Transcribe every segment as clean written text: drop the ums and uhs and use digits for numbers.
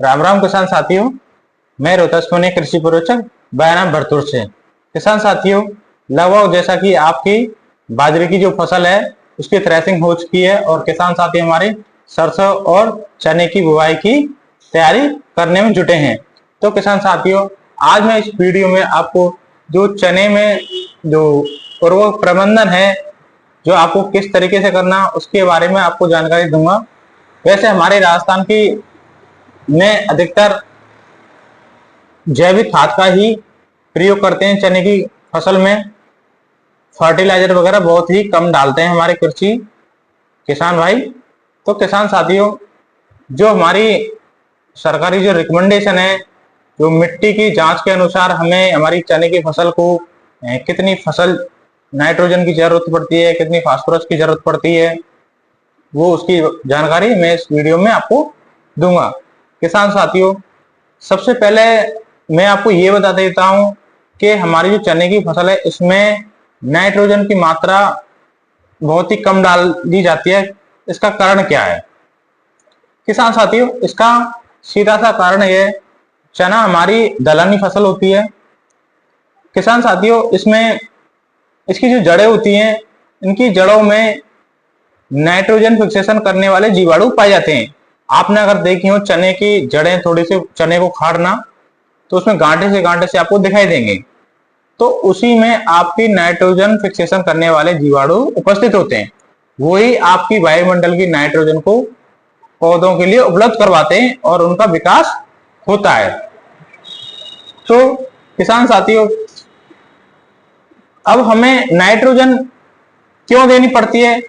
राम राम किसान साथियों, मैं रोहतास पुणे कृषि पर्यवेक्षक बयाना भरतपुर से। किसान साथियों, लगभग जैसा कि आपकी बाजरे की जो फसल है उसकी थ्रेसिंग हो चुकी है और किसान साथी हमारे सरसों और चने की बुवाई की तैयारी करने में जुटे हैं। तो किसान साथियों, आज मैं इस वीडियो में आपको जो चने में जो उर्वरक प्रबंधन है जो आपको किस तरीके से करना उसके बारे में आपको जानकारी दूंगा। वैसे हमारे राजस्थान की में अधिकतर जैविक खाद का ही प्रयोग करते हैं। चने की फसल में फर्टिलाइजर वगैरह बहुत ही कम डालते हैं हमारे कृषि किसान भाई। तो किसान साथियों, जो हमारी सरकारी जो रिकमेंडेशन है, जो मिट्टी की जांच के अनुसार हमें हमारी चने की फसल को कितनी फसल नाइट्रोजन की जरूरत पड़ती है, कितनी फास्फोरस की जरूरत पड़ती है, वो उसकी जानकारी मैं इस वीडियो में आपको दूंगा। किसान साथियों, सबसे पहले मैं आपको ये बता देता हूं कि हमारी जो चने की फसल है इसमें नाइट्रोजन की मात्रा बहुत ही कम डाल दी जाती है। इसका कारण क्या है किसान साथियों? इसका सीधा सा कारण यह, चना हमारी दलहनी फसल होती है किसान साथियों। इसमें इसकी जो जड़ें होती हैं, इनकी जड़ों में नाइट्रोजन फिक्सेशन करने वाले जीवाणु पाए जाते हैं। आपने अगर देखी हो चने की जड़ें थोड़ी सी चने को खाड़ना, तो उसमें गांठे से आपको दिखाई देंगे। तो उसी में आपकी नाइट्रोजन फिक्सेशन करने वाले जीवाणु उपस्थित होते हैं। वही आपकी वायुमंडल की नाइट्रोजन को पौधों के लिए उपलब्ध करवाते हैं और उनका विकास होता है। तो किसान साथियों, अब हमें नाइट्रोजन क्यों देनी पड़ती है?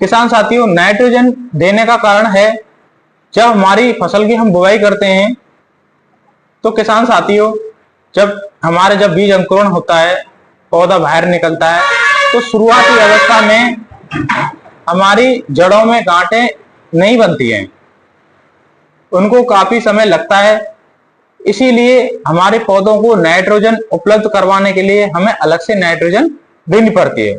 किसान साथियों, नाइट्रोजन देने का कारण है, जब हमारी फसल की हम बुवाई करते हैं तो किसान साथियों, जब बीज अंकुरण होता है, पौधा बाहर निकलता है, तो शुरुआती अवस्था में हमारी जड़ों में गांठें नहीं बनती हैं, उनको काफी समय लगता है। इसीलिए हमारे पौधों को नाइट्रोजन उपलब्ध करवाने के लिए हमें अलग से नाइट्रोजन देनी पड़ती है।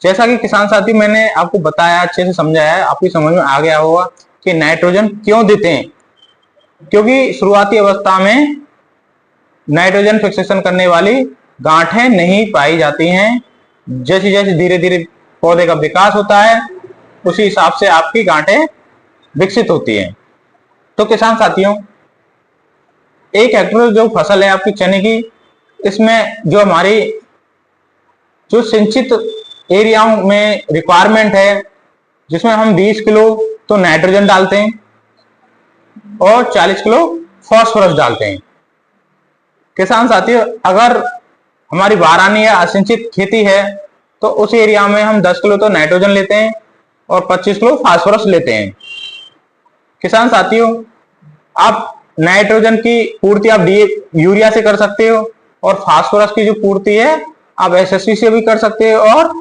जैसा कि किसान साथी मैंने आपको बताया, अच्छे से समझाया है, आपकी समझ में आ गया होगा कि नाइट्रोजन क्यों देते हैं। क्योंकि शुरुआती अवस्था में नाइट्रोजन फिक्सेशन करने वाली गांठें नहीं पाई जाती हैं। जैसे जैसे धीरे धीरे पौधे का विकास होता है, उसी हिसाब से आपकी गांठें विकसित होती हैं। तो किसान साथियों, 1 हेक्टेयर जो फसल है आपकी चने की, इसमें जो हमारी जो सिंचित एरियाओं में रिक्वायरमेंट है, जिसमें हम 20 किलो तो नाइट्रोजन डालते हैं और 40 किलो फास्फोरस डालते हैं। किसान साथियों, अगर हमारी बारानी या असिंचित खेती है तो उस एरिया में हम 10 किलो तो नाइट्रोजन लेते हैं और 25 किलो फास्फोरस लेते हैं। किसान साथियों, आप नाइट्रोजन की पूर्ति आप यूरिया से कर सकते हो और फास्फोरस की जो पूर्ति है आप एसएसपी से भी कर सकते हो और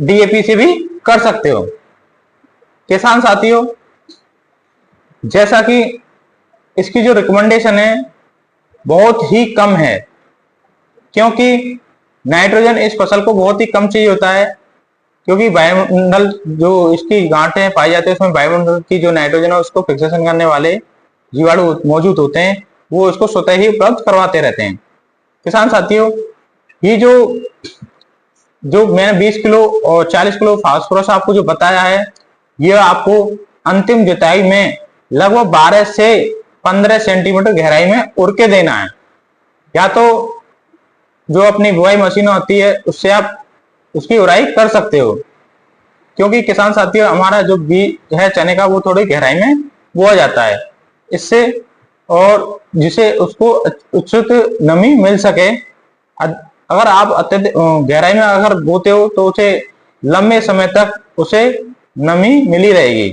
डीएपी से भी कर सकते हो। किसान साथियों, जैसा कि इसकी जो रिकमेंडेशन है बहुत ही कम है, क्योंकि नाइट्रोजन इस फसल को बहुत ही कम चाहिए होता है। क्योंकि वायुमंडल जो इसकी गांठें पाई जाती है, उसमें वायुमंडल की जो नाइट्रोजन है उसको फिक्सेशन करने वाले जीवाणु मौजूद होते हैं, वो इसको स्वतः ही उपलब्ध करवाते रहते हैं। किसान साथियों, ये जो मैंने 20 किलो और 40 किलो फास्फोरस आपको जो बताया है, ये आपको अंतिम जुताई में लगभग 12 से 15 सेंटीमीटर गहराई में उड़ के देना है। या तो जो अपनी बुआई मशीन होती है उससे आप उसकी उड़ाई कर सकते हो, क्योंकि किसान साथियों हमारा जो बीज है चने का वो थोड़ी गहराई में बोया जाता है इससे, और जिसे उसको उचित नमी मिल सके। अगर आप अत्यधिक गहराई में अगर बोते हो तो उसे लंबे समय तक उसे नमी मिली रहेगी।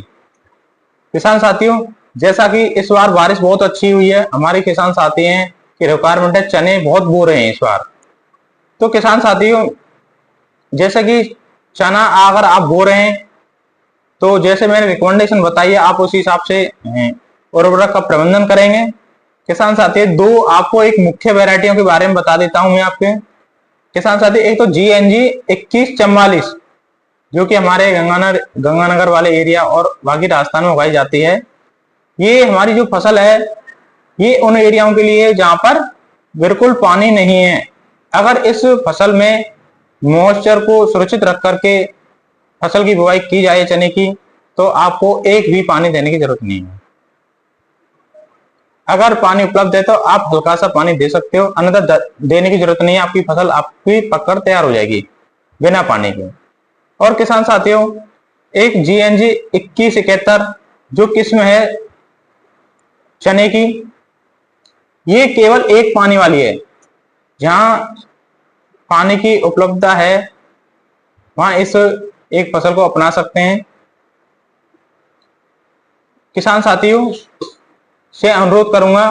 किसान साथियों, जैसा कि इस बार बारिश बहुत अच्छी हुई है, हमारे किसान साथी हैं कि रिक्वायरमेंट है, चने बहुत बो रहे हैं इस बार। तो किसान साथियों, जैसे कि चना अगर आप बो रहे हैं तो जैसे मैंने रिकमेंडेशन बताई है आप उसी हिसाब से उर्वरक का प्रबंधन करेंगे। किसान साथियों, आपको एक मुख्य वैरायटियों के बारे में बता देता हूं मैं आपके किसान साथी। एक तो GNG 2144 जो कि हमारे गंगानगर वाले एरिया और बाकी राजस्थान में उगाई जाती है। ये हमारी जो फसल है ये उन एरियाओं के लिए है जहां पर बिल्कुल पानी नहीं है। अगर इस फसल में मॉइस्चर को सुरक्षित रख करके फसल की बुवाई की जाए चने की, तो आपको एक भी पानी देने की जरूरत नहीं है। अगर पानी उपलब्ध है तो आप हल्का सा पानी दे सकते हो, अन्यथा देने की जरूरत नहीं है। आपकी फसल आपकी पककर तैयार हो जाएगी बिना पानी के। और किसान साथियों, एक GNG 2171 जो किस्म है चने की, ये केवल एक पानी वाली है। जहां पानी की उपलब्धता है वहां इस एक फसल को अपना सकते हैं। किसान साथियों से अनुरोध करूंगा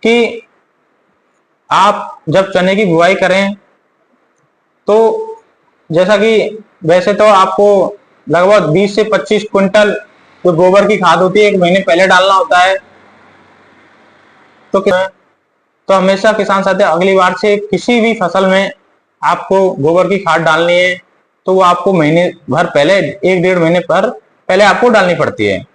कि आप जब चने की बुआई करें तो जैसा कि वैसे तो आपको लगभग 20 से 25 क्विंटल जो गोबर की खाद होती है 1 महीने पहले डालना होता है। तो हमेशा किसान साथी अगली बार से किसी भी फसल में आपको गोबर की खाद डालनी है तो वो आपको महीने भर पहले 1-1.5 महीने पर पहले आपको डालनी पड़ती है।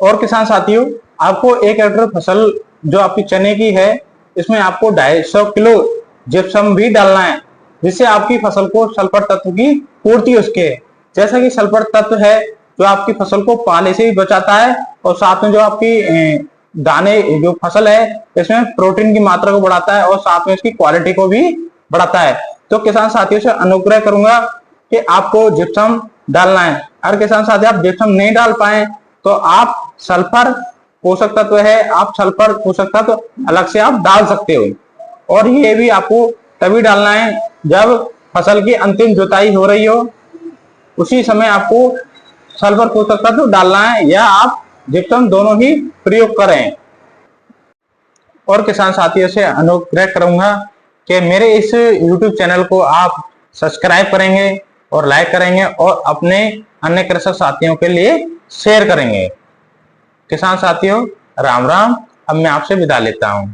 और किसान साथियों, आपको 1 हेक्टेयर फसल जो आपकी चने की है इसमें आपको 250 किलो जिप्सम भी डालना है, जिससे आपकी फसल को सल्फर तत्व की पूर्ति उसके, जैसा कि सल्फर तत्व है जो आपकी फसल को पाले से भी बचाता है और साथ में जो आपकी दाने जो फसल है इसमें प्रोटीन की मात्रा को बढ़ाता है और साथ में इसकी क्वालिटी को भी बढ़ाता है। तो किसान साथियों से अनुग्रह करूंगा कि आपको जिप्सम डालना है। अगर किसान साथी आप जिप्सम नहीं डाल पाए तो आप सल्फर पोषक तत्व है, आप सल्फर पोषक तत्व अलग से आप डाल सकते हो। और ये भी आपको तभी डालना है जब फसल की अंतिम जुताई हो रही हो, उसी समय आपको सल्फर पोषक तत्व डालना है या आप जिप्सम दोनों ही प्रयोग करें। और किसान साथियों से अनुग्रह करूंगा कि मेरे इस YouTube चैनल को आप सब्सक्राइब करेंगे और लाइक करेंगे और अपने अन्य कृषक साथियों के लिए शेयर करेंगे। किसान साथियों राम राम, अब मैं आपसे विदा लेता हूं।